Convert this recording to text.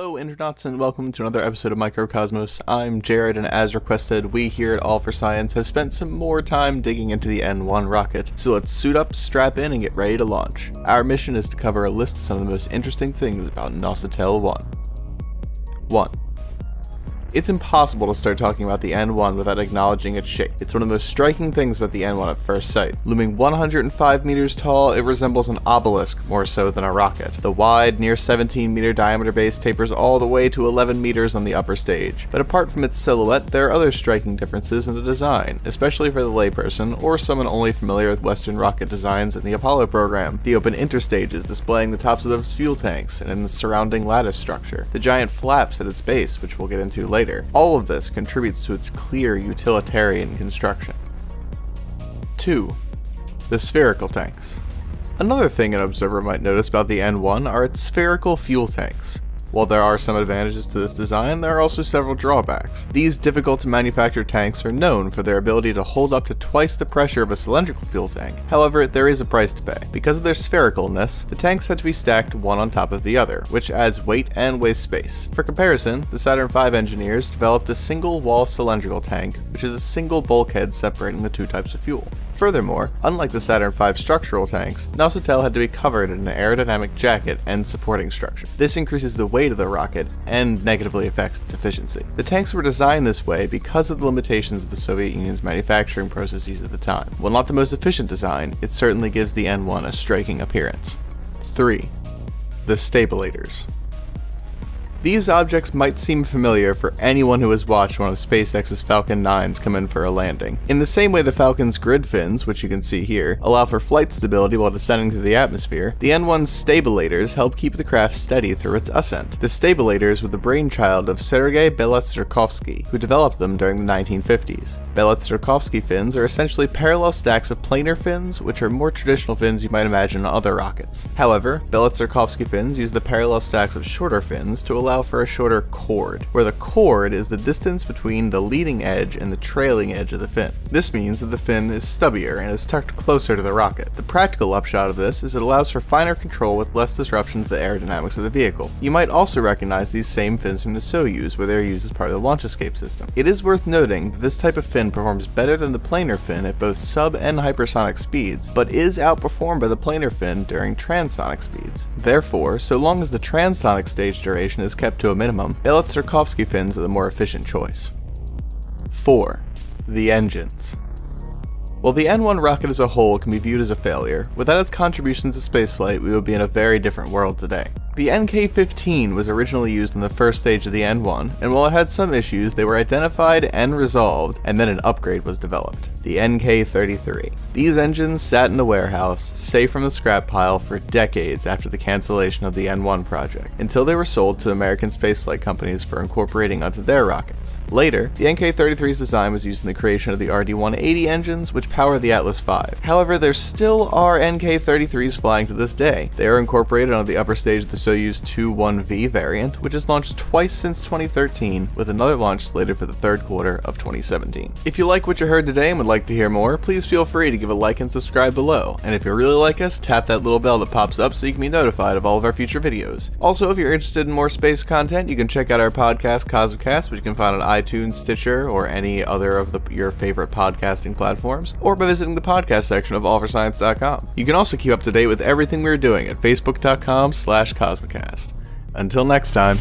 Hello internauts and welcome to another episode of MicroCosmos. I'm Jarrod, and as requested, we here at All for Science have spent some more time digging into the N-1 rocket. So let's suit up, strap in, and get ready to launch. Our mission is to cover a list of some of the most interesting things about N-1. 1. It's impossible to start talking about the N-1 without acknowledging its shape. It's one of the most striking things about the N-1 at first sight. Looming 105 meters tall, it resembles an obelisk more so than a rocket. The wide, near 17-meter diameter base tapers all the way to 11 meters on the upper stage. But apart from its silhouette, there are other striking differences in the design, especially for the layperson or someone only familiar with Western rocket designs in the Apollo program. The open interstages displaying the tops of those fuel tanks and in the surrounding lattice structure. The giant flaps at its base, which we'll get into later. All of this contributes to its clear utilitarian construction. 2. The spherical tanks. Another thing an observer might notice about the N-1 are its spherical fuel tanks. While there are some advantages to this design, there are also several drawbacks. These difficult to manufacture tanks are known for their ability to hold up to twice the pressure of a cylindrical fuel tank. However, there is a price to pay. Because of their sphericalness, the tanks had to be stacked one on top of the other, which adds weight and waste space. For comparison, the Saturn V engineers developed a single-wall cylindrical tank, which is a single bulkhead separating the two types of fuel. Furthermore, unlike the Saturn V structural tanks, N-1 had to be covered in an aerodynamic jacket and supporting structure. This increases the weight of the rocket and negatively affects its efficiency. The tanks were designed this way because of the limitations of the Soviet Union's manufacturing processes at the time. While not the most efficient design, it certainly gives the N-1 a striking appearance. 3. The stabilators. These objects might seem familiar for anyone who has watched one of SpaceX's Falcon 9s come in for a landing. In the same way the Falcon's grid fins, which you can see here, allow for flight stability while descending through the atmosphere, the N-1's stabilators help keep the craft steady through its ascent. The stabilators were the brainchild of Sergei Belotserkovsky, who developed them during the 1950s. Belotserkovsky fins are essentially parallel stacks of planar fins, which are more traditional fins you might imagine on other rockets. However, Belotserkovsky fins use the parallel stacks of shorter fins to allow for a shorter chord, where the chord is the distance between the leading edge and the trailing edge of the fin. This means that the fin is stubbier and is tucked closer to the rocket. The practical upshot of this is it allows for finer control with less disruption to the aerodynamics of the vehicle. You might also recognize these same fins from the Soyuz, where they are used as part of the launch escape system. It is worth noting that this type of fin performs better than the planar fin at both sub and hypersonic speeds, but is outperformed by the planar fin during transonic speeds. Therefore, so long as the transonic stage duration is kept to a minimum, Belotserkovsky fins are the more efficient choice. 4. The engines. While the N-1 rocket as a whole can be viewed as a failure, without its contributions to spaceflight we would be in a very different world today. The NK-15 was originally used in the first stage of the N-1, and while it had some issues, they were identified and resolved, and then an upgrade was developed, the NK-33. These engines sat in a warehouse, safe from the scrap pile for decades after the cancellation of the N-1 project, until they were sold to American spaceflight companies for incorporating onto their rockets. Later, the NK-33's design was used in the creation of the RD-180 engines, which power the Atlas V. However, there still are NK-33s flying to this day. They are incorporated onto the upper stage of the Soyuz 2-1V variant, which has launched twice since 2013, with another launch slated for the third quarter of 2017. If you like what you heard today and would like to hear more, please feel free to give a like and subscribe below. And if you really like us, tap that little bell that pops up so you can be notified of all of our future videos. Also, if you're interested in more space content, you can check out our podcast, CosmCast, which you can find on iTunes, Stitcher, or any other of your favorite podcasting platforms, or by visiting the podcast section of allforscience.com. You can also keep up to date with everything we're doing at facebook.com/CosmCast. Until next time.